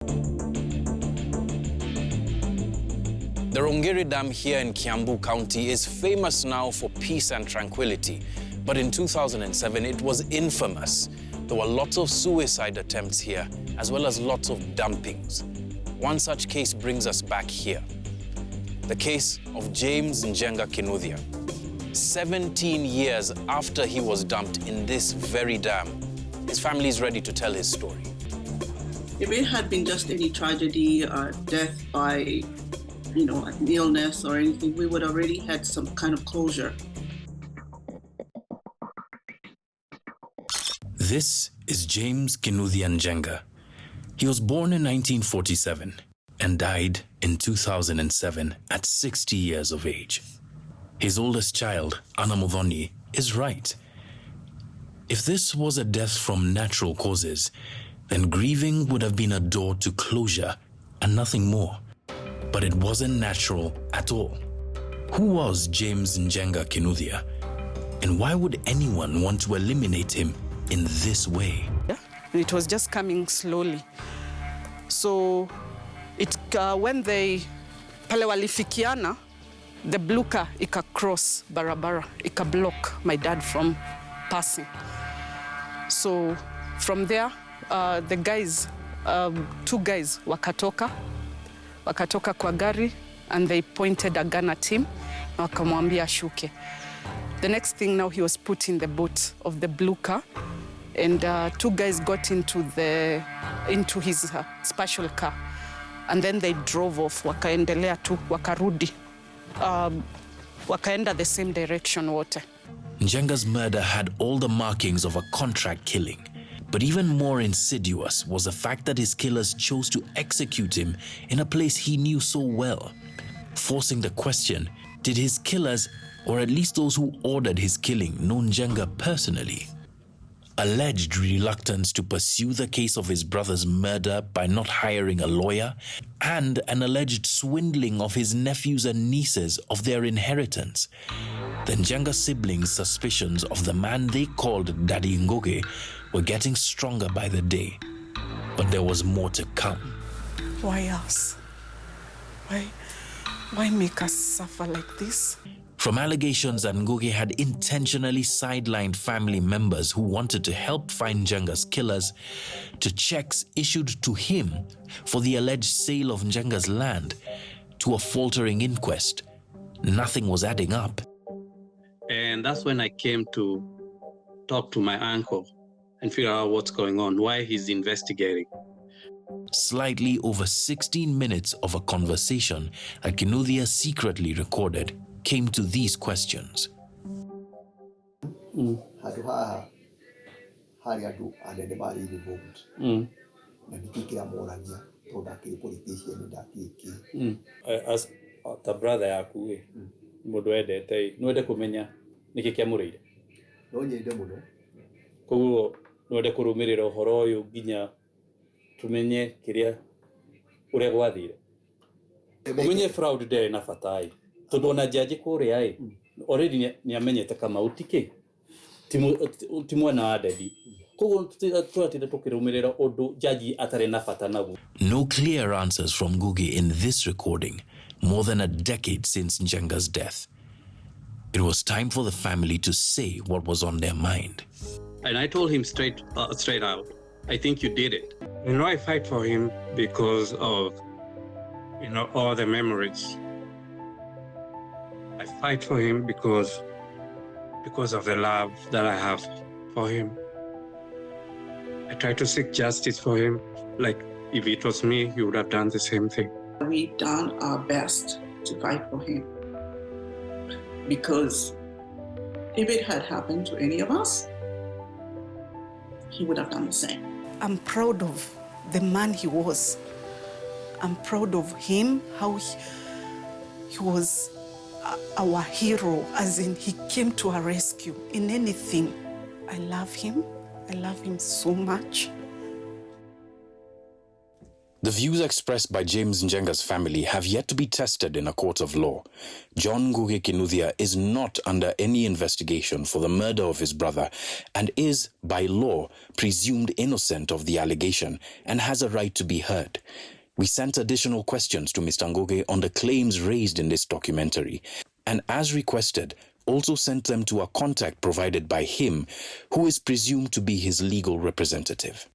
The Rungiri Dam here in Kiambu County is famous now for peace and tranquility. But in 2007, it was infamous. There were lots of suicide attempts here, as well as lots of dumpings. One such case brings us back here. The case of James Njenga Kinuthia. 17 years after he was dumped in this very dam, his family is ready to tell his story. If it had been just any tragedy or death by, an illness or anything, we would already had some kind of closure. This is James Kinuthia Njenga. He was born in 1947 and died in 2007 at 60 years of age. His oldest child, Anna Muthoni, is right. If this was a death from natural causes, then grieving would have been a door to closure and nothing more. But it wasn't natural at all. Who was James Jenga Kinuthia? And why would anyone want to eliminate him in this way? It was just coming slowly. So when they pale walifikiana, the blue car ika cross barabara, ika block my dad from passing. So from there, the guys, two guys wakatoka kwa gari, and they pointed a gun at him na wakamwambia ashuke. The next thing, now he was put in the boot of the blue car, and two guys got into his special car, and then they drove off. Wakaendelea tu, wakarudi, wakaenda the same direction wote. Njenga's murder had all the markings of a contract killing. But even more insidious was the fact that his killers chose to execute him in a place he knew so well, forcing the question, did his killers, or at least those who ordered his killing, know Njenga personally? Alleged reluctance to pursue the case of his brother's murder by not hiring a lawyer, and an alleged swindling of his nephews and nieces of their inheritance. The Njenga siblings' suspicions of the man they called Daddy Ngoge were getting stronger by the day. But there was more to come. Why us? Why make us suffer like this? From allegations that Ngoge had intentionally sidelined family members who wanted to help find Njenga's killers, to checks issued to him for the alleged sale of Njenga's land, to a faltering inquest, nothing was adding up. And that's when I came to talk to my uncle and figure out what's going on, why he's investigating. Slightly over 16 minutes of a conversation that Kinuthia secretly recorded came to these questions. As the brother yaku mundu endete nwende kumenya niki kiamurire no nyende muno koguo nwende kurumirira uhoro uyu nginya tumenye kiria uria gwathire umenye fraud ndere na fatai tondu ona jaji kuria already ni amenyete kama utiki timwana wa dedi koguo turatinde tukirumirira undu jaji atare na fata naguo. No clear answers from Ngugi in this recording, more than a decade since Njenga's death. It was time for the family to say what was on their mind. And I told him straight out, I think you did it. I fight for him because of, all the memories. I fight for him because of the love that I have for him. I try to seek justice for him. Like, if it was me, he would have done the same thing. We've done our best to fight for him. Because if it had happened to any of us, he would have done the same. I'm proud of the man he was. I'm proud of him, how he was our hero, as in he came to our rescue in anything. I love him so much. The The views expressed by James Jenga's family have yet to be tested in a court of law. Njenga Kinuthia is not under any investigation for the murder of his brother and is, by law, presumed innocent of the allegation and has a right to be heard. We sent additional questions to Mr. Njenga on the claims raised in this documentary, and as requested, also sent them to a contact provided by him, who is presumed to be his legal representative.